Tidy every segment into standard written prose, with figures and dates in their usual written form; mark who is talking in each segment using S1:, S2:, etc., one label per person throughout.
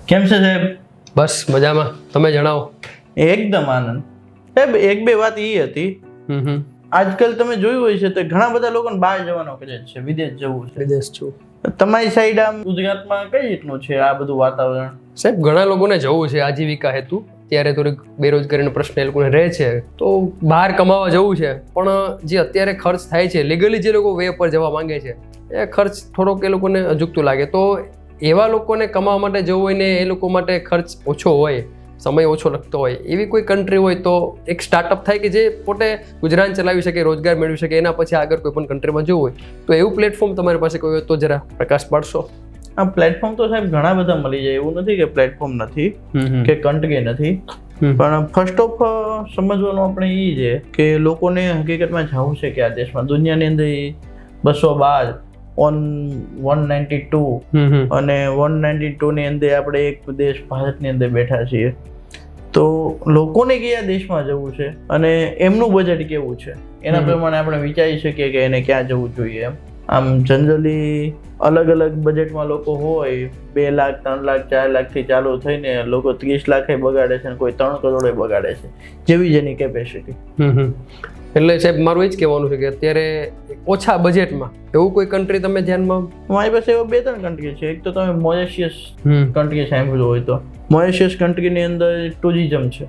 S1: કેમ છે સાહેબ?
S2: બસ મજામાં. તમે જણાવો.
S1: એકદમ આનંદ. સાહેબ એક બે વાત એ હતી, આજકાલ તમે જોયું હોય છે તો ઘણા બધા લોકોને બહાર જવાનો ક્રેઝ છે, વિદેશ જવું છે.
S2: વિદેશ છું
S1: તમારી સાઈડ આમ ગુજરાતમાં કઈ રીતનું છે આ બધું વાતાવરણ?
S2: સાહેબ, ઘણા લોકોને જવું છે આજીવિકા હેતુ. ત્યારે થોડીક બેરોજગારીનો પ્રશ્ન એ લોકોને રહે છે, તો બહાર કમાવા જવું છે. પણ જે અત્યારે ખર્ચ થાય છે, લીગલી જે લોકો વે પર જવા માંગે છે, એ ખર્ચ થોડોક એ લોકોને અજુગતું લાગે. તો એવા લોકોને કમાવા માટે જવું હોય ને એ લોકો માટે ખર્ચ ઓછો હોય, સમય ઓછો લગતો હોય, એવી કોઈ કન્ટ્રી હોય તો એક સ્ટાર્ટઅપ થાય કે જે પોતે ગુજરાન ચલાવી શકે, રોજગાર મેળવી શકે, એના પછી આગળ કોઈ પણ કન્ટ્રીમાં જવું હોય તો એવું પ્લેટફોર્મ તમારી પાસે કોઈ હોય તો જરા પ્રકાશ પાડશો.
S1: આ પ્લેટફોર્મ તો સાહેબ ઘણા બધા મળી જાય, એવું નથી કે પ્લેટફોર્મ નથી કે કન્ટ્રી નથી. પણ ફર્સ્ટ ઓફ સમજવાનું આપણે એ છે કે લોકોને હકીકતમાં જવું છે કે આ દેશમાં દુનિયાની અંદર 212 ઓન 192 અને 192 ની અંદર આપણે એક દેશ ભારતની અંદર બેઠા છીએ. તો લોકોને કયા દેશમાં જવું છે અને એમનું બજેટ કેવું છે એના પ્રમાણે આપણે વિચારી શકીએ કે એને ક્યાં જવું જોઈએ. એમ આમ જનરલી અલગ અલગ બજેટમાં લોકો હોય, 2 લાખ 3 લાખ 4 લાખથી ચાલુ થઈને લોકો 30 લાખે બગાડે છે અને કોઈ 3 કરોડે બગાડે છે, જેવી જેની કેપેસિટી.
S2: એટલે સાહેબ મારું એ જ કહેવાનું છે કે અત્યારે ઓછા બજેટમાં એવું કોઈ કન્ટ્રી તમે ધ્યાનમાં?
S1: મારી પાસે એવા 2-3 કન્ટ્રી છે. એક તો તમે મોરેશિયસ કન્ટ્રી સાંભળ્યું હોય તો મોરેશિયસ કન્ટ્રીની અંદર ટુરિઝમ છે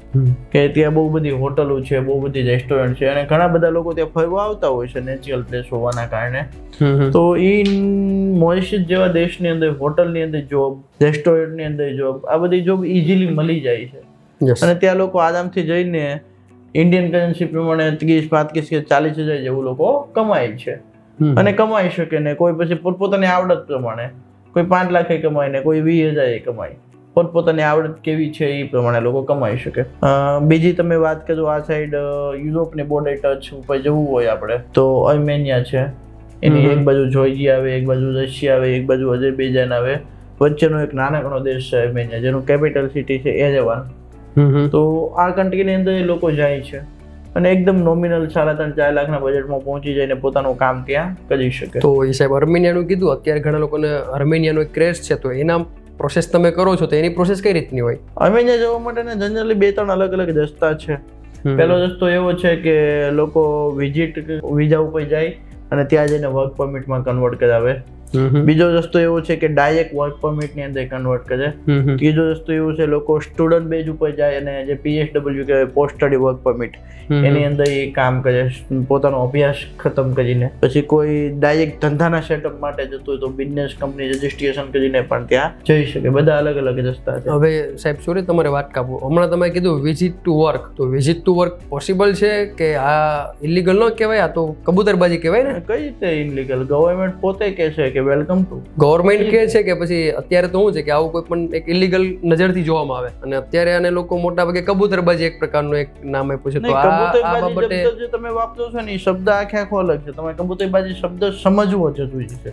S1: કે ત્યાં બહુ બધી હોટલો છે, બહુ બધી રેસ્ટોરન્ટ છે અને ઘણા બધા લોકો ત્યાં ફરવા આવતા હોય છે નેચરલ પ્લેસ હોવાના કારણે. તો એ મોરેશિયસ જેવા દેશની અંદર હોટલની અંદર જોબ, રેસ્ટોરન્ટની અંદર જોબ, આ બધી જોબ ઇઝીલી મળી જાય છે અને ત્યાં લોકો આરામથી જઈને ઇન્ડિયન કરન્સી પ્રમાણે 30-35 કે 40,000 જેવું લોકો કમાય છે અને કમાઈ શકે ને. કોઈ પછી પોતપોતાની આવડત પ્રમાણે કોઈ 5 લાખે કમાય ને કોઈ 20,000 કમાય. પોતપોતાની આવડત કેવી છે એ પ્રમાણે લોકો કમાઈ શકે. બીજી તમે વાત કરો આ સાઈડ યુરોપની બોર્ડર ટચ ઉપર જવું હોય આપણે તો આર્મેનિયા છે, એની એક બાજુ જોર્જિયા આવે, એક બાજુ રશિયા આવે, એક બાજુ અઝરબૈજાન આવે, વચ્ચેનો એક નાનકડો દેશ છે આર્મેનિયા, જેનું કેપિટલ સિટી છે એરેવાન. તો આ કન્ટ્રીની અંદર લોકો જાય છે અને એકદમ નોમિનલ 3.5-4 લાખના બજેટમાં પહોંચી જઈને પોતાનું કામ ત્યાં કરી શકે.
S2: તો એ સાહેબ આર્મેનિયાનું કીધું, અત્યારે ઘણા લોકોને આર્મેનિયાનો એક ક્રેઝ છે, તો એના પ્રોસેસ તમે કરો છો તો એની પ્રોસેસ કઈ રીતની હોય?
S1: આર્મેનિયા જવા માટેના જનરલી 2-3 અલગ અલગ રસ્તા છે. પહેલો રસ્તો એવો છે કે લોકો વિઝિટ વિઝા ઉપર જાય અને ત્યાં જઈને વર્ક પરમિટમાં કન્વર્ટ કરાવે. બીજો રસ્તો એવો છે કે ડાયરેક્ટ વર્ક પરમિટ ની અંદર કન્વર્ટ કરે. ત્રીજો રસ્તો એવો છે લોકો સ્ટુડન્ટ બેઝ ઉપર જાય અને જે PSW કહેવાય, પોસ્ટ સ્ટડી વર્ક પરમિટ, એની અંદર એ કામ કરે પોતાનો અભ્યાસ ખતમ કરીને. પછી કોઈ ડાયરેક્ટ ધંધાના સેટઅપ માટે જતું હોય તો બિઝનેસ કંપની રજીસ્ટ્રેશન કરીને પણ ત્યાં જઈ શકે. બધા અલગ અલગ રસ્તા છે.
S2: હવે સાહેબ સોરી તમારે વાત કાપો, હમણાં તમે કીધું વિઝિટ ટુ વર્ક, તો વિઝિટ ટુ વર્ક પોસિબલ છે કે આ ઇલીગલ ન કહેવાય? આ તો કબૂતરબાજી કહેવાય ને.
S1: કઈ રીતે ઇલીગલ? ગવર્મેન્ટ પોતે કહે છે કે વેલકમ ટુ.
S2: ગવર્મેન્ટ કહે છે કે પછી અત્યારે તો શું છે કે આવું કોઈ પણ એક ઇલીગલ નજરથી જોવામાં આવે અને અત્યારે આને લોકો મોટા ભાગે કબૂતરબાજી એક પ્રકારનું એક નામ આપ્યું છે. તો આ બાબતે
S1: જે તમે વાપરો છો ને એ શબ્દ આખો અલગ છે. તમે કબૂતરબાજી શબ્દ સમજવો જરૂરી છે.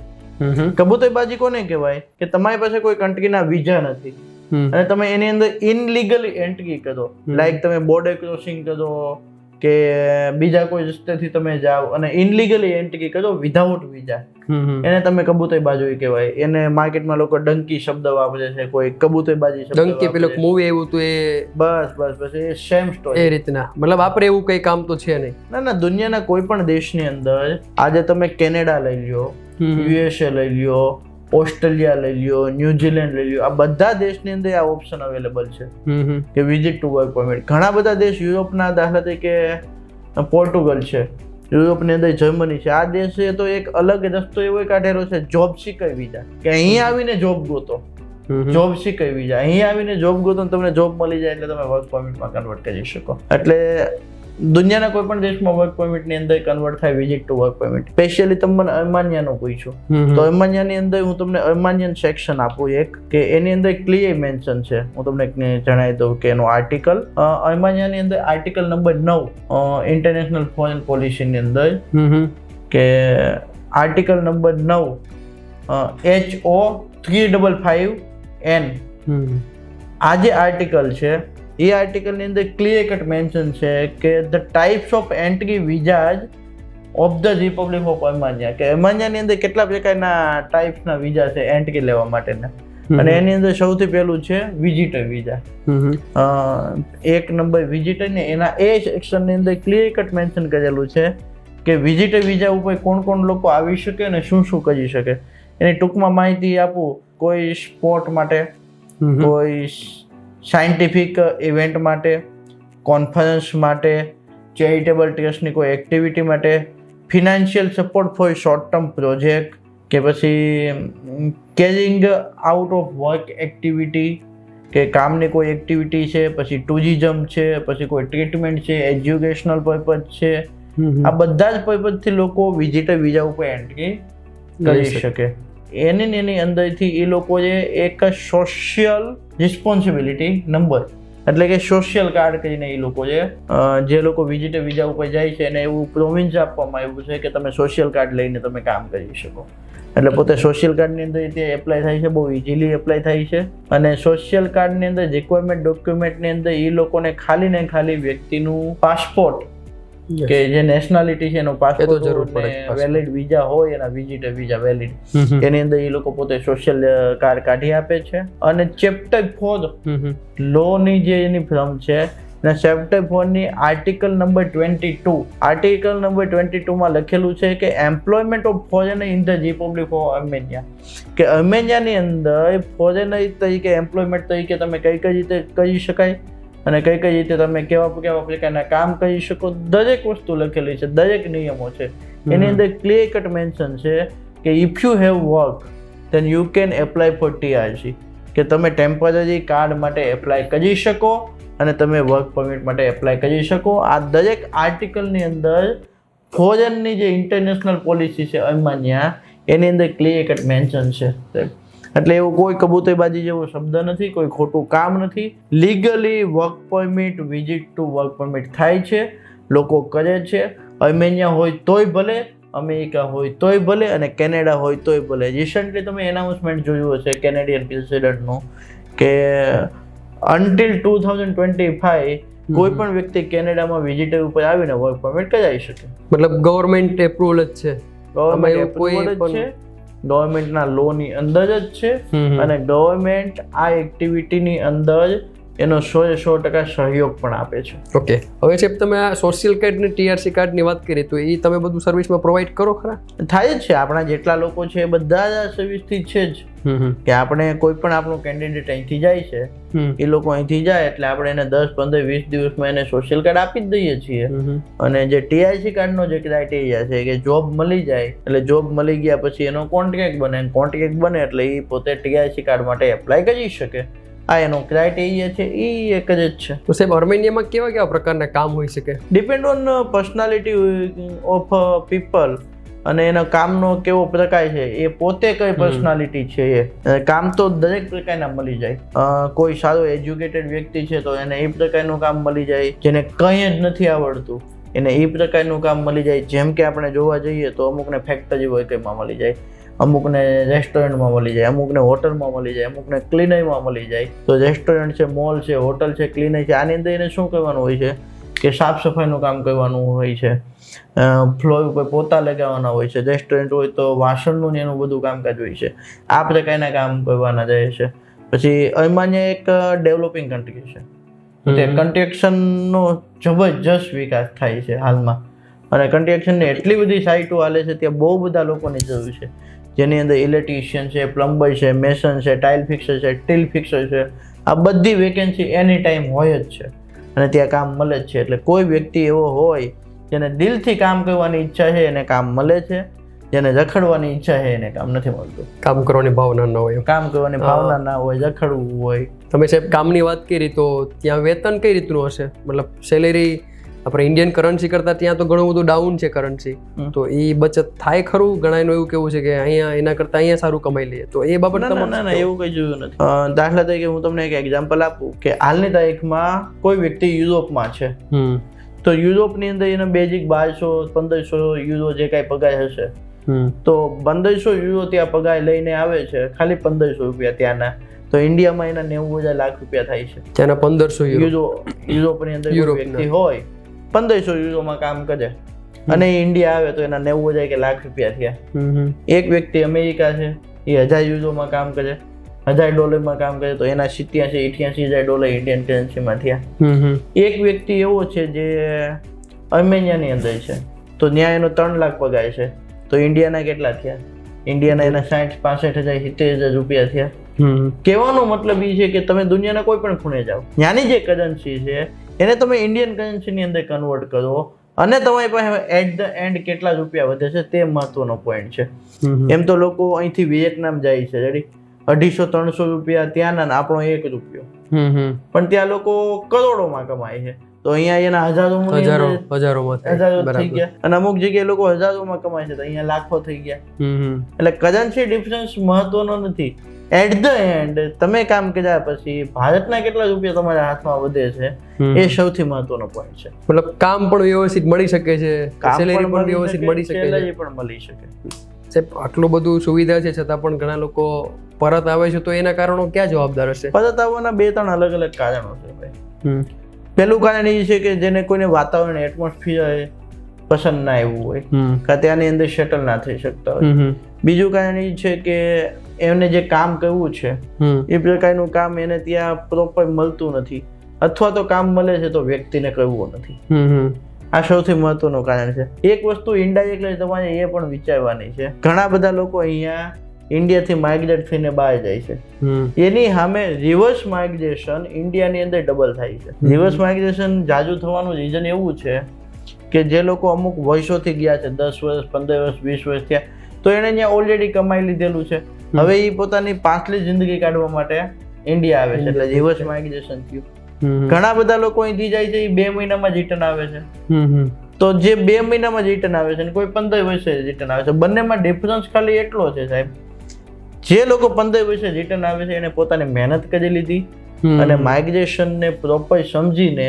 S1: કબૂતરબાજી કોને કહેવાય કે તમારી પાસે કોઈ કન્ટ્રીના વિઝા નથી અને તમે એની અંદર ઇનલીગલી એન્ટ્રી કરો, લાઈક તમે બોર્ડર ક્રોસિંગ કરો કે બીજા કોઈ રસ્તેથી તમે જાઓ અને ઇનલીગલી એન્ટ્રી કરો વિધાઉટ વિઝા, એને તમે કબૂતરબાજી કહેવાય. એને માર્કેટમાં લોકો ડંકી શબ્દ વાપરે છે, કોઈ કબૂતરબાજી શબ્દ.
S2: ડંકી પેલો મૂવી એવું તો એ
S1: બસ એ સેમ સ્ટોરી.
S2: એ રીતના મતલબ આપણે એવું કઈ કામ તો છે નહીં.
S1: ના, દુનિયાના કોઈ પણ દેશની અંદર આજે તમે કેનેડા લઈ લ્યો, USA લઈ લ્યો, ઓસ્ટ્રેલિયા લઈ લ્યો, ન્યુઝીલેન્ડ લઈ લ્યો, આ બધા દેશની અંદર આ ઓપ્શન અવેલેબલ છે કે વિઝિટ ટુ વર્ક પરમિટ. ઘણા બધા દેશ યુરોપના, દાખલા તરીકે પોર્ટુગલ છે, યુરોપની અંદર જર્મની છે, આ દેશે તો એક અલગ રસ્તો એવો કાઢેલો છે જોબ સીકર વિઝા, કે અહીં આવીને જોબ ગોતો. જોબ સીકર વિઝા, અહીં આવીને જોબ ગોતો, તમને જોબ મળી જાય એટલે તમે વર્ક પરમિટમાં કન્વર્ટ કરી શકો. એટલે દુનિયાના કોઈ પણ દેશમાં વર્ક પરમિટ ની અંદર કન્વર્ટ થાય visit to work permit. Specially તમે મને આર્મેનિયાનું પૂછ્યું તો આર્મેનિયાની અંદર હું તમને આર્મેનિયન સેક્શન આપું એક, કે એની અંદર ક્લિયર મેન્શન છે. હું તમને જણાવી દઉં કે એનો આર્ટિકલ આર્મેનિયાની અંદર આર્ટિકલ નંબર 9 ઇન્ટરનેશનલ ફોરેન પોલિસીની અંદર, કે આર્ટિકલ નંબર 9 HO 355N. આ જે આર્ટિકલ છે એ આર્ટિકલની અંદર ક્લિયર કટ મેન્શન છે કે the types of entry વિઝાઝ of the Republic of Armenia, કે આર્મેનિયાની અંદર કેટલા પ્રકારના ટાઈપ્સના વિઝા છે એન્ટ્રી લેવા માટેના. અને એની અંદર સૌથી પહેલું છે વિઝિટર વિઝા. 1 નંબર વિઝિટર ને એના એ સેક્શન ની અંદર ક્લિયર કટ મેન્શન કરેલું છે કે વિઝિટર વિઝા ઉપર કોણ કોણ લોકો આવી શકે અને શું શું કરી શકે. એની ટૂંકમાં માહિતી આપું. કોઈ સ્પોર્ટ માટે, કોઈ સાયન્ટિફિક ઇવેન્ટ માટે, કોન્ફરન્સ માટે, ચેરિટેબલ ટ્રસ્ટની કોઈ એક્ટિવિટી માટે, financial support for short term project, કે પછી caring out of work activity, કે કામની કોઈ એક્ટિવિટી છે, પછી ટુરિઝમ છે, પછી કોઈ ટ્રીટમેન્ટ છે, એજ્યુકેશનલ પર્પઝ છે. આ બધા જ પર્પઝથી લોકો વિઝિટર વિઝા ઉપર એન્ટ્રી કરી શકે. એની અંદરથી એ લોકોએ એક સોશિયલ રિસ્પોન્સિબિલિટી નંબર, એટલે કે સોશિયલ કાર્ડ કરીને એ લોકોએ જે લોકો વિઝિટર વિઝા ઉપર જાય છે એને એવું પ્રોવિન્સ આપવામાં આવ્યું છે કે તમે સોશિયલ કાર્ડ લઈને તમે કામ કરી શકો. એટલે પોતે સોશિયલ કાર્ડની અંદર તે એપ્લાય થાય છે, બહુ ઇઝીલી એપ્લાય થાય છે. અને સોશિયલ કાર્ડની અંદર રિક્વાયરમેન્ટ ડોક્યુમેન્ટની અંદર એ લોકોને ખાલી ને ખાલી વ્યક્તિનું પાસપોર્ટ કે જે નેશનાલિટી છે એનો પાસપોર્ટ વેલિડ વિઝા હોય એના વિઝિટર વિઝા વેલિડ, એની અંદર એ લોકો પોતે સોશિયલ કાર્ડ કાઢી આપે છે. અને ચેપ્ટર 4 લો ની જે એની ફર્મ છે અને ચેપ્ટર 4 ની આર્ટિકલ નંબર 22, આર્ટિકલ નંબર 22 માં લખેલું છે કે employment of foreigner in the Republic of Armenia, કે આર્મેનિયાની અંદર ફોરેનર તરીકે એમ્પ્લોયમેન્ટ તરીકે તમે કઈ કઈ રીતે કરી શકાય અને કઈ કઈ રીતે તમે કેવા પ્રકારના કામ કરી શકો, દરેક વસ્તુ લખેલી છે, દરેક નિયમો છે. એની અંદર ક્લિયર કટ મેન્શન છે કે if you have work then you can apply four TRC, કે તમે ટેમ્પરરી કાર્ડ માટે એપ્લાય કરી શકો અને તમે વર્ક પરમિટ માટે એપ્લાય કરી શકો. આ દરેક આર્ટિકલની અંદર ફોરેનની જે ઇન્ટરનેશનલ પોલિસી છે આર્મેનિયા એની અંદર ક્લિયર કટ મેન્શન છે. એટલે એવું કોઈ કબૂતરબાજી જેવો શબ્દ નથી, કોઈ ખોટું કામ નથી. Legally work permit, visit to work permit થાય છે, લોકો કરે છે. આર્મેનિયા હોય તોય ભલે, અમેરિકા હોય તોય ભલે અને કેનેડા હોય તોય ભલે. રિસન્ટલી તમે એનાઉન્સમેન્ટ જોયું હશે કેનેડિયન પ્રેસિડેન્ટનું કે અન્ટિલ 2025 કોઈ પણ વ્યક્તિ કેનેડામાં વિઝિટર ઉપર આવીને વર્ક પરમિટ કરાવી શકે.
S2: મતલબ ગવર્મેન્ટ એપ્રુવલ જ છે,
S1: ગવર્મેન્ટ એપ્રુવલ જ છે, ગવર્મેન્ટના લો ની અંદર જ છે. અને ગવર્મેન્ટ આ એક્ટિવિટીની અંદર એનો 100% સહયોગ પણ આપે છે.
S2: ઓકે, હવે છે તમે આ સોશિયલ કાર્ડ ને TRC કાર્ડ ની વાત કરી તો એ તમે બધું સર્વિસમાં પ્રોવાઈડ કરો ખરા?
S1: થાય જ છે. આપણા જેટલા લોકો છે એ બધા જ આ સર્વિસથી છે જ, કે આપણે કોઈ પણ આપણું કેન્ડિડેટ અહીંથી જાય છે, એ લોકો અહીંથી જાય એટલે આપણે એને 10, 15, 20 દિવસમાં એને સોશિયલ કાર્ડ આપી જ દઈએ છીએ. અને જે TRC કાર્ડનો જે ક્રાઇટેરિયા છે કે જોબ મળી જાય, એટલે જોબ મળી ગયા પછી એનો કોન્ટ્રાક્ટ બને, કોન્ટ્રાક્ટ બને એટલે એ પોતે TRC કાર્ડ માટે એપ્લાય કરી શકે. આ એનો ક્રાઇટેરિયા છે, એ એક જ છે.
S2: તો સાહેબ આર્મેનિયામાં કેવા પ્રકારના કામ હોઈ શકે?
S1: Depend on personality of people અને એના કામનો કેવો પ્રકાર છે, એ પોતે કઈ પર્સનાલિટી છે. એ કામ તો દરેક પ્રકારના મળી જાય. કોઈ સારો એજ્યુકેટેડ વ્યક્તિ છે તો એને એ પ્રકારનું કામ મળી જાય. જેને કંઈ જ નથી આવડતું એને એ પ્રકારનું કામ મળી જાય. જેમ કે આપણે જોવા જઈએ તો અમુકને ફેક્ટરી હોય કંઈમાં મળી જાય, અમુકને રેસ્ટોરન્ટમાં મળી જાય, અમુકને હોટલમાં મળી જાય, અમુકને ક્લીનરમાં મળી જાય. તો રેસ્ટોરન્ટ છે, મોલ છે, હોટલ છે, ક્લીનર છે, આની અંદર એને શું કરવાનું હોય છે કે સાફ સફાઈનું કામ કરવાનું હોય છે, ફ્લોર ઉપર પોતા લગાવવાના હોય છે. રેસ્ટોરન્ટ હોય તો વાસણનું ને એનું બધું કામકાજ હોય છે. આ પ્રકારના કામ કરવાના રહે છે. પછી આર્મેનિયા એક ડેવલપિંગ કન્ટ્રી છે, તે કન્સ્ટ્રક્શનનો જબરજસ્ત વિકાસ થાય છે હાલમાં. અને કન્સ્ટ્રક્શનની એટલી બધી સાઇટો હાલે છે, ત્યાં બહુ બધા લોકોની જરૂર છે, જેની અંદર ઇલેક્ટ્રિશિયન છે, પ્લમ્બર છે, મેસન છે, ટાઇલ ફિક્સર છે, સ્ટીલ ફિક્સર છે. આ બધી વેકેન્સી એની ટાઈમ હોય જ છે અને ત્યાં કામ મળે જ છે. એટલે કોઈ વ્યક્તિ એવો હોય જેને દિલથી કામ કરવાની ઈચ્છા છે એને કામ મળે છે, જેને રખડવાની ઈચ્છા છે એને કામ નથી મળતું.
S2: કામ કરવાની ભાવના ન હોય,
S1: કામ કરવાની ભાવના ના હોય, રખડવું હોય.
S2: તમે સાહેબ કામની વાત કરી તો ત્યાં વેતન કઈ રીતનું હશે? મતલબ સેલેરી આપણે ઇન્ડિયન કરન્સી કરતા ત્યાં તો ઘણું બધું ડાઉન છે કરન્સી, તો એ બચત થાય ખરું? ઘણાનું એવું કેવું છે કે અહીંયા એના કરતા અહીંયા સારું કમાઈ લઈએ, તો એ બાબત
S1: ના એવું કઈ જોયું નથી. દાખલા તરીકે હું તમને એક એક્ઝામ્પલ આપું કે હાલની તારીખમાં કોઈ વ્યક્તિ યુરોપમાં છે, તો યુરોપની અંદર એને બેઝિક 1200-1500 યુરો જે કાંઈ પગાર હશે, તો 1500 યુરો ત્યાં પગાર લઈને આવે છે, ખાલી 1500 રૂપિયા ત્યાંના. તો ઇન્ડિયામાં એના 90,000 લાખ રૂપિયા થાય છે.
S2: ત્યાંના 1500 યુરો
S1: યુરોપની અંદર વ્યક્તિ હોય 1500 યુરોમાં કામ કરે અને ઇન્ડિયા આવે તો એના 90,000 કે લાખ રૂપિયા થયા. એક વ્યક્તિ અમેરિકા છે, એ 1000 યુરોમાં કામ કરે, $1000 કામ કરે તો એના $87,000-88,000 ઇન્ડિયન કરન્સીમાં થયા. એક વ્યક્તિ એવો છે જે અર્મેનિયાની અંદર છે, તો ત્યાં એનો 3 લાખ પગાર છે, તો ઇન્ડિયાના કેટલા થયા? ઇન્ડિયાના એના 60,000-65,000-70,000 રૂપિયા થયા. કહેવાનો મતલબ એ છે કે તમે દુનિયાના કોઈ પણ ખૂણે જાઓ, ત્યાંની જે કરન્સી છે એને તમે ઇન્ડિયન કરન્સીની અંદર કન્વર્ટ કરો અને તમારી પાસે એટ ધ એન્ડ કેટલા રૂપિયા વધે છે તે મહત્વનો પોઈન્ટ છે. એમ તો લોકો અહીંથી વિયેતનામ જાય છે, રેડી 250-300 રૂપિયા ત્યાંના, આપણો $1, પણ ત્યાં લોકો કરોડોમાં કમાય છે. તો અહીંયા એના હજારો થઈ ગયા, અને અમુક જગ્યાએ લોકો હજારોમાં કમાય છે, તો અહીંયા લાખો થઈ ગયા. એટલે કરન્સી ડિફરન્સ મહત્વનો નથી. એટ ધ એન્ડ તમે કામ કર્યા પછી ભારતના કેટલા રૂપિયા તમારા હાથમાં વધે છે એ સૌથી મહત્વનો પોઈન્ટ છે.
S2: મતલબ કામ પણ વ્યવસ્થિત મળી શકે છે, સેલેરી પણ વ્યવસ્થિત મળી શકે છે,
S1: સેલેરી પણ મળી શકે.
S2: સાહેબ આટલું બધું સુવિધા છે છતાં પણ ઘણા લોકો પરત આવે છે, તો એના કારણો ક્યાં જવાબદાર હશે?
S1: પરત આવવાના 2-3 અલગ અલગ કારણો છે ભાઈ. પહેલું કારણ એ છે કે જેને કોઈને વાતાવરણ એટમોસ્ફિયર પસંદ ના આવ્યું હોય, કે ત્યાંની અંદર સેટલ ના થઈ શકતા હોય. બીજું કારણ એ છે કે એમને જે કામ કરવું છે એ પ્રકારનું કામ એને ત્યાં પ્રોપર મળતું નથી, અથવા તો કામ મળે છે તો વ્યક્તિને કરવું નથી. આ સૌથી મહત્વનું કારણ છે. એક વસ્તુ ઇનડાયરેક્ટલી તમારે એ પણ વિચારવાની છે, ઘણા બધા લોકો અહીંયા ઇન્ડિયાથી માઇગ્રેટ થઈને બહાર જાય છે, એની સામે રિવર્સ માઇગ્રેશન ઇન્ડિયાની અંદર ડબલ થાય છે. રિવર્સ માઇગ્રેશન જાજુ થવાનું રીઝન એવું છે કે જે લોકો અમુક વર્ષોથી ગયા છે, 10 વર્ષ, 15 વર્ષ, 20 વર્ષ થયા, તો એને ત્યાં ઓલરેડી કમાઈ લીધેલું છે. હવે એ પોતાની પાછલી જિંદગી કાઢવા માટે ઇન્ડિયા આવે છે, એટલે રિવર્સ માઇગ્રેશન થયું. ઘણા બધા લોકો અહીંથી જાય છે, એ 2 મહિનામાં રિટર્ન આવે છે. તો જે 2 મહિનામાં રિટર્ન આવે છે ને કોઈ 15 વર્ષે રિટર્ન આવે છે, બંનેમાં ડિફરન્સ ખાલી એટલો છે સાહેબ. જે લોકો 15 વર્ષે રિટર્ન આવે છે એને પોતાની મહેનત કરી લીધી અને માઇગ્રેશનને પ્રોપર સમજીને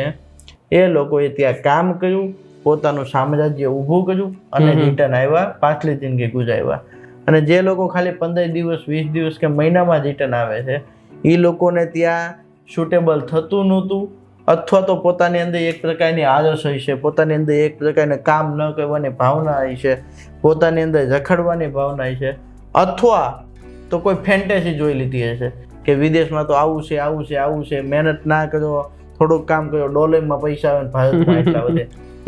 S1: એ લોકોએ ત્યાં કામ કર્યું, પોતાનું સામ્રાજ્ય ઊભું કર્યું અને રિટર્ન આવ્યા, પાછલી જિંદગી ગુજાર્યા. અને જે લોકો ખાલી 15 દિવસ, 20 દિવસ કે મહિનામાં રિટર્ન આવે છે એ લોકોને ત્યાં સુટેબલ થતું નહોતું, અથવા તો પોતાની અંદર એક પ્રકારની આળસ હોય છે, પોતાની અંદર એક પ્રકારને કામ ન કરવાની ભાવના હોય છે, પોતાની અંદર રખડવાની ભાવના હોય છે, અથવા તો કોઈ ફેન્ટેસી જોઈ લીધી હશે કે વિદેશમાં તો આવું છે, આવું છે, આવું છે, મહેનત ના કરો, થોડુંક કામ કરો, $માં પૈસા આવે, ભારતમાં એટલા વધે.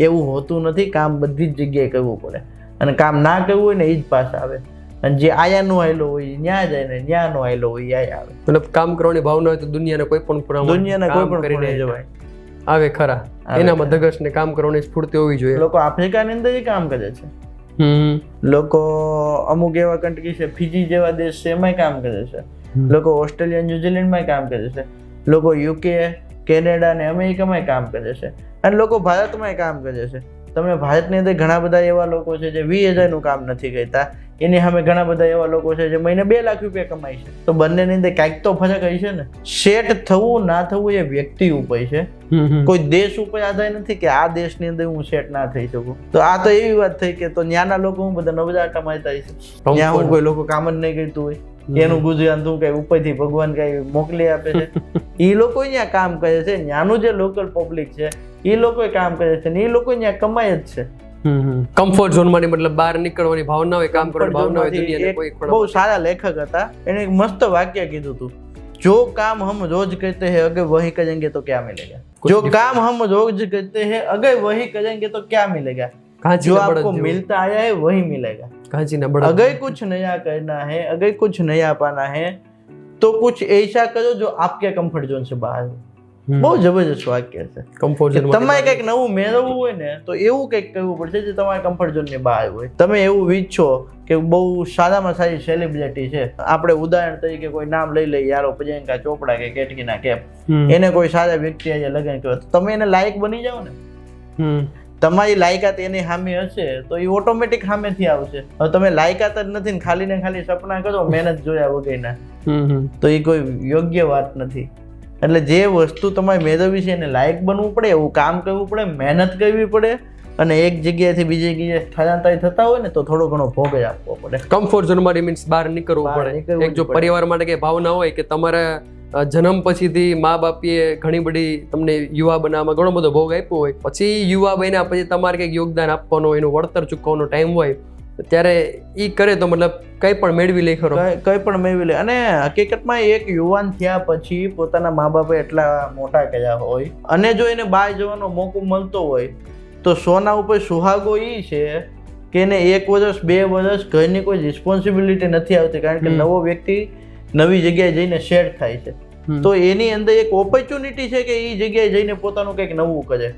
S1: એવું હોતું નથી. કામ બધી જ જગ્યાએ કરવું પડે, અને કામ ના કરવું હોય ને એ જ પાછા આવે, અને જે આયાનો આયલો હોય ત્યાં જાય ને ત્યાંનો આયલો હોય આયા આવે.
S2: મતલબ કામ કરવાની ભાવના હોય તો દુનિયાના કોઈ પણ
S1: ખૂણે જવાય
S2: આવે ખરા. એનામાં ધગશ ને કામ કરવાની સ્ફૂર્તિ હોવી જોઈએ.
S1: લોકો આફ્રિકાની અંદર કામ કરે છે, લોકો અમુક એવા કન્ટ્રી છે, ફિજી જેવા દેશ છે, એમાંય કામ કરે છે. લોકો ઓસ્ટ્રેલિયા, ન્યુઝીલેન્ડમાં કામ કરે છે. લોકો UK, કેનેડા ને અમેરિકામાં કામ કરે છે. અને લોકો ભારતમાં કામ કરે છે. તમે ભારતની અંદર ઘણા બધા એવા લોકો છે જે 20,000 કામ નથી કરતા, એની સામે ઘણા બધા એવા લોકો છે જે મહિને 2 લાખ રૂપિયા કમાય છે. તો બંનેની અંદર કાંઈક તો ફરક હોય છે ને. સેટ થવું ના થવું એ વ્યક્તિ ઉપર છે, કોઈ દેશ ઉપર આધાર નથી કે આ દેશની અંદર હું સેટ ના થઈ શકું. તો આ તો એવી વાત થઈ કે તો ત્યાંના લોકો હું બધા નવજા કમાતા છે, ત્યાં હું કોઈ લોકો કામ જ નહીં કરતું હોય, એનું ગુજરાન તું કઈ ઉપરથી ભગવાન કઈ મોકલી આપે છે, એ લોકો અહીંયા કામ કરે છે. ત્યાંનું જે લોકલ પબ્લિક છે એ લોકો કામ કરે છે ને એ લોકો અહીંયા કમાય જ છે.
S2: કમ્ફર્ટ ઝોન માંથી, મતલબ બહાર નીકળવાની ભાવના હોય, કામ કરવાની ભાવના હોય. દુનિયાને કોઈ
S1: બહુ સારા લેખક હતા, એને એક મસ્ત વાક્ય કીધું હતું, જો કામ હમ રોજ करते हैं अगर वही करेंगे तो क्या मिलेगा, जो काम हम रोज करते हैं अगर वही करेंगे तो क्या मिलेगा, जो आपको मिलता आया है वही मिलेगा. अगर कुछ नया करना है, अगर कुछ नया पाना है तो कुछ ऐसा करो जो आपके कम्फर्ट जोन से बहार हो. બહુ જબરજસ્ત વાક્ય છે. તમારે કંઈક નવું મેળવવું હોય ને તો એવું કંઈક કરવું પડશે જે તમારા કમ્ફર્ટ ઝોન ની બહાર હોય. તમે એવું ઈચ્છો કે બહુ સારામાં સારી સેલિબ્રિટી છે, આપણે ઉદાહરણ તરીકે કોઈ નામ લઈ લઈએ, યારો પ્રિયંકા ચોપડા કે કેટરીના કૈફ, એને કોઈ સારા વ્યક્તિ આજે લગ્ન કર્યો, તો તમે એને લાયક બની જાઓ ને. તમારી લાયકાત એની સામે હશે તો એ ઓટોમેટિક સામેથી આવશે. હવે તમે લાયકાત જ નથી ને ખાલી ને ખાલી સપના કરો મહેનત જોયા વગરના, તો એ કોઈ યોગ્ય વાત નથી. એટલે જે વસ્તુ તમારે મેળવવી છે એને લાયક બનવું પડે, એવું કામ કરવું પડે, મહેનત કરવી પડે, અને એક જગ્યાએથી બીજી જગ્યાએ સ્થળાંતરિત થતા હોય ને તો થોડો ઘણો ભોગ આપવો પડે.
S2: કમ્ફર્ટ ઝોન માંથી મીન્સ બહાર નીકળવું પડે. એક જો પરિવાર માટે કઈ ભાવના હોય કે તમારે જન્મ પછીથી મા બાપીએ ઘણી બધી તમને યુવા બનાવવામાં ઘણો બધો ભોગ આપ્યો હોય, પછી યુવા બન્યા પછી તમારે કંઈક યોગદાન આપવાનું, એનું વળતર ચૂકવવાનો ટાઈમ હોય, ત્યારે ઈ કરે તો મતલબ કંઈ પણ મેળવી લે ખરો.
S1: કંઈ પણ મેળવી લે. અને હકીકતમાં એક યુવાન થયા પછી પોતાના મા બાપે એટલા મોટા કર્યા હોય અને જો એને બહાર જવાનો મોકો મળતો હોય તો સોના ઉપર સુહાગો ઈ છે કે એને 1 વર્ષ 2 વર્ષ ઘરની કોઈ રિસ્પોન્સિબિલિટી નથી આવતી, કારણ કે નવો વ્યક્તિ નવી જગ્યાએ જઈને સેટ થાય છે. તો એની અંદર એક ઓપોર્ચ્યુનિટી છે કે એ જગ્યાએ જઈને પોતાનું કંઈક નવું કરે.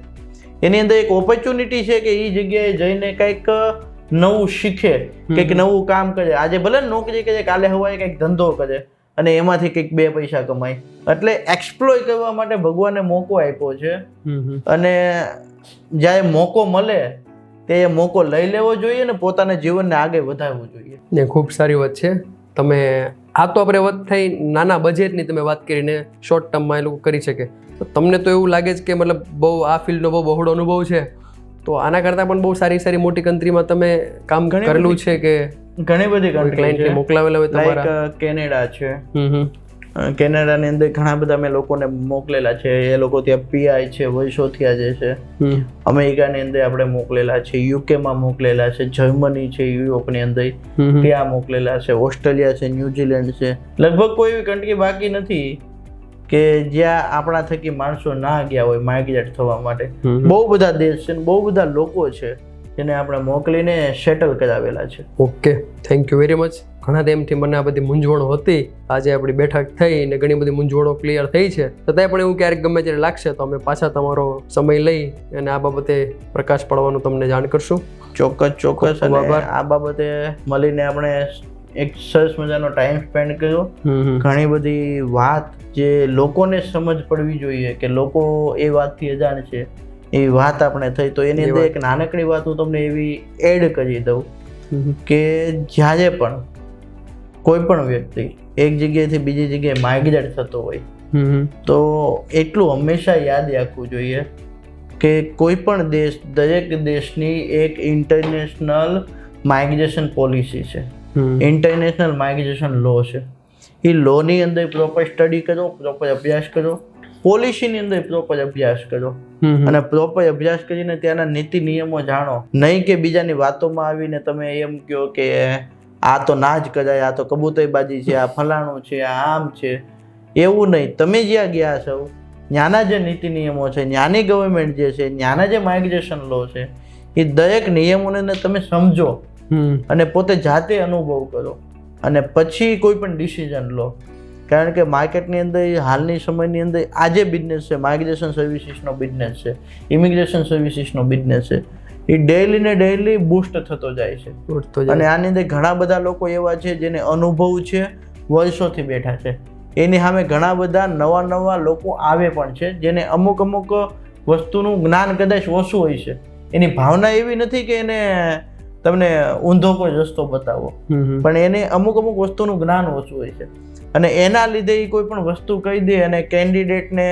S1: એની અંદર એક ઓપોર્ચ્યુનિટી છે કે એ જગ્યાએ જઈને કંઈક નવું શીખે, કંઈક નવું કામ કરે. આજે ભલે નોકરી કરે, કાલે સવારે કંઈક ધંધો કરે અને એમાંથી કંઈક 2 પૈસા કમાય. એટલે એક્સપ્લોય કરવા માટે ભગવાને મોકો આપ્યો છે અને જ્યારે મોકો મળે તે મોકો લઈ લેવો જોઈએ ને પોતાના જીવનને આગળ વધારવું જોઈએ.
S2: ને ખૂબ સારી વાત છે. તમે આ તો આપણે વાત થઈ નાના બજેટની તમે વાત કરીને શોર્ટ ટર્મમાં એ લોકો કરી શકે. તો તમને તો એવું લાગે છે કે મતલબ બહુ આ ફિલ્ડનો બહુ બહોળો અનુભવ છે, તો આના કરતાં પણ બહુ સારી સારી મોટી કન્ટ્રીમાં તમે કામ કરેલું છે કે
S1: ઘણી બધી
S2: ક્લાયન્ટને મોકલાવેલા હોય તમારા?
S1: લાઈક કેનેડા છે. કેનેડાની અંદર ઘણા બધા મેં લોકોને મોકલેલા છે. એ લોકો ત્યાં પીઆઈ છે, વર્ષોથી આજે છે. અમેરિકાની અંદર આપણે મોકલેલા છે, યુકેમાં મોકલેલા છે, જર્મની છે, યુરોપની અંદર ત્યાં મોકલેલા છે, ઓસ્ટ્રેલિયા છે, ન્યુઝીલેન્ડ છે. લગભગ કોઈ એવી કન્ટ્રી બાકી નથી કે જ્યાં આપણા થકી માણસો ના ગયા હોય માઇગ્રેટ થવા માટે. બહુ બધા દેશ છે, બહુ બધા લોકો છે જેને આપણે મોકલીને સેટલ કરાવેલા છે.
S2: Okay, thank you very much. ઘણા ટાઈમથી મને આ બધી મૂંઝવણો હતી, આજે આપણી બેઠક થઈ ને ઘણી બધી મૂંઝવણો ક્લિયર થઈ છે. છતાંય પણ એવું ક્યારેક ગમે ત્યારે લાગશે તો અમે પાછા તમારો સમય લઈ અને આ બાબતે પ્રકાશ પાડવાનું તમને જાણ કરશું.
S1: ચોક્કસ. અને આ બાબતે મળીને આપણે એક સરસ મજાનો ટાઈમ સ્પેન્ડ કર્યો. ઘણી બધી વાત જે લોકોને સમજ પડવી જોઈએ કે લોકો એ વાતથી અજાણ છે, એવી વાત આપણે થઈ. તો એની અંદર એક નાનકડી વાત હું તમને એવી એડ કરી દઉં કે જ્યારે પણ કોઈ પણ વ્યક્તિ એક જગ્યાએથી બીજી જગ્યાએ માઇગ્રેટ થતો હોય તો એટલું હંમેશા યાદ રાખવું જોઈએ કે કોઈ પણ દેશ, દરેક દેશની એક ઇન્ટરનેશનલ માઇગ્રેશન પોલિસી છે, ઇન્ટરનેશનલ માઇગ્રેશન લો છે. એ લોની અંદર પ્રોપર સ્ટડી કરો, પ્રોપર અભ્યાસ કરો, પોલિસીની અંદર પ્રોપર અભ્યાસ કરો અને પ્રોપર અભ્યાસ કરીને ત્યાંના નીતિ નિયમો જાણો. નહીં કે બીજાની વાતોમાં આવીને તમે એમ કહો કે આ તો ના જ કરાય, આ તો કબૂતરબાજી છે, આ ફલાણું છે, આ આમ છે. એવું નહીં. તમે જ્યાં ગયા છો ત્યાંના જે નીતિ નિયમો છે, ત્યાંની ગવર્મેન્ટ જે છે, ત્યાંના જે માઇગ્રેશન લો છે, એ દરેક નિયમોને તમે સમજો અને પોતે જાતે અનુભવ કરો અને પછી કોઈ પણ ડિસિઝન લો. કારણ કે માર્કેટની અંદર હાલની સમયની અંદર આ જે બિઝનેસ છે, માઇગ્રેશન સર્વિસીસનો બિઝનેસ છે, ઇમિગ્રેશન સર્વિસીસનો બિઝનેસ છે, એ ડેઈલી ને ડેઈલી બૂસ્ટ થતો જાય છે. અને આની અંદર ઘણા બધા લોકો એવા છે જેને અનુભવ છે, વર્ષોથી બેઠા છે. એની સામે ઘણા બધા નવા લોકો આવે પણ છે જેને અમુક વસ્તુનું જ્ઞાન કદાચ ઓછું હોય છે. એની ભાવના એવી નથી કે એને તમને ઊંધો કોઈ રસ્તો બતાવો, પણ એને અમુક વસ્તુનું જ્ઞાન ઓછું હોય છે અને એના લીધે એ કોઈ પણ વસ્તુ કહી દે અને કેન્ડિડેટને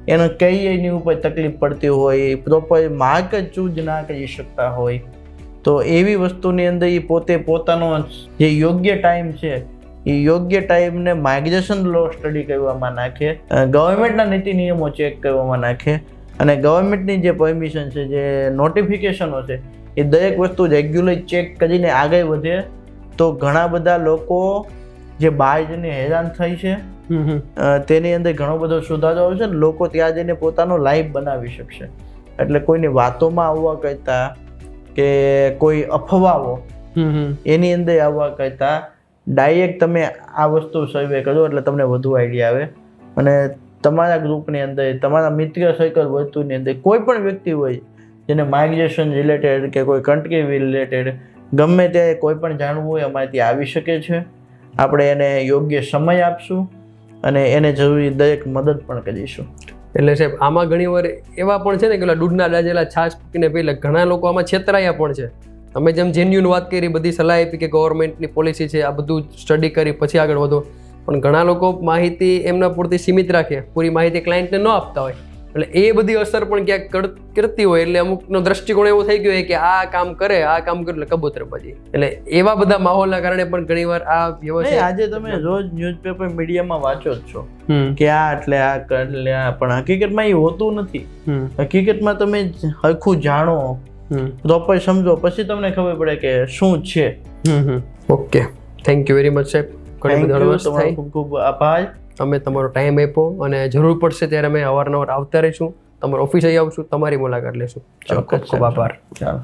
S1: એને કઈ એની ઉપર તકલીફ પડતી હોય, પ્રોપર માર્ક જ ચૂઝ ના કરી શકતા હોય. તો એવી વસ્તુની અંદર એ પોતાનો જે યોગ્ય ટાઈમ છે એ યોગ્ય ટાઈમને માઇગ્રેશન લો સ્ટડી કરવામાં નાખે, ગવર્મેન્ટના નીતિ નિયમો ચેક કરવામાં નાખે અને ગવર્મેન્ટની જે પરમિશન છે, જે નોટિફિકેશનો છે, એ દરેક વસ્તુ રેગ્યુલર ચેક કરીને આગળ વધે તો ઘણા બધા લોકો જે બહાર જઈને હેરાન થાય છે તેની અંદર ઘણો બધો સુધારો આવશે ને લોકો ત્યાં જઈને પોતાનો લાઈફ બનાવી શકશે. એટલે કોઈની વાતોમાં આવવા કરતા કે કોઈ અફવાઓ એની અંદર આવવા કરતા ડાયરેક્ટ તમે આ વસ્તુ સર્વે કરો એટલે તમને વધુ આઈડિયા આવે. અને તમારા ગ્રુપની અંદર, તમારા મિત્ર સર્કલ વસ્તુની અંદર કોઈ પણ વ્યક્તિ હોય જેને માઇગ્રેશન રિલેટેડ કે કોઈ કન્ટ્રી રિલેટેડ ગમે ત્યારે કોઈ પણ જાણવું હોય અમારે ત્યાં આવી શકે છે. આપણે એને યોગ્ય સમય આપશું અને એને જરૂરી દરેક મદદ પણ કરીશું.
S2: એટલે સાહેબ આમાં ઘણી વાર એવા પણ છે ને કે દૂધના દાજેલા છાશ પીને પહેલા ઘણા લોકો આમાં છેતરાયા પણ છે. તમે જેમ જેન્યુન વાત કરી, બધી સલાહ આપી કે ગવર્મેન્ટની પોલિસી છે, આ બધું સ્ટડી કરી પછી આગળ વધો, પણ ઘણા લોકો માહિતી એમના પૂરતી સીમિત રાખે, પૂરી માહિતી ક્લાયન્ટને ન આપતા હોય. એટલે એ બધી અસર પણ ક્યાંક કરતી હોય. એટલે અમુકનો દ્રષ્ટિકોણ એવો થઈ ગયો હોય કે આ કામ કરે એટલે કબૂતરબાજી. એટલે એવા બધા માહોલના કારણે પણ ઘણીવાર આ વ્યવસાય
S1: આજે તમે રોજ ન્યૂઝપેપર મીડિયામાં વાંચો જ છો કે આ એટલે આ એટલે આ, પણ હકીકતમાં એ હોતું નથી. હકીકતમાં તમે હરખું જાણો, તો પછી સમજો, પછી તમને ખબર પડે કે શું છે.
S2: Okay, thank you very much સાહેબ. ઘણી બધી અડવાન્સ
S1: તમારો
S2: થઈ.
S1: ખૂબ ખૂબ આભાર.
S2: અમે તમારો ટાઈમ આપ્યો અને જરૂર પડશે ત્યારે અમે અવારનવાર આવતા રહીશું. તમારી ઓફિસ અહીં આવશું, તમારી મુલાકાત લેશું. ખૂબ ખૂબ આભાર.
S1: ચાલો.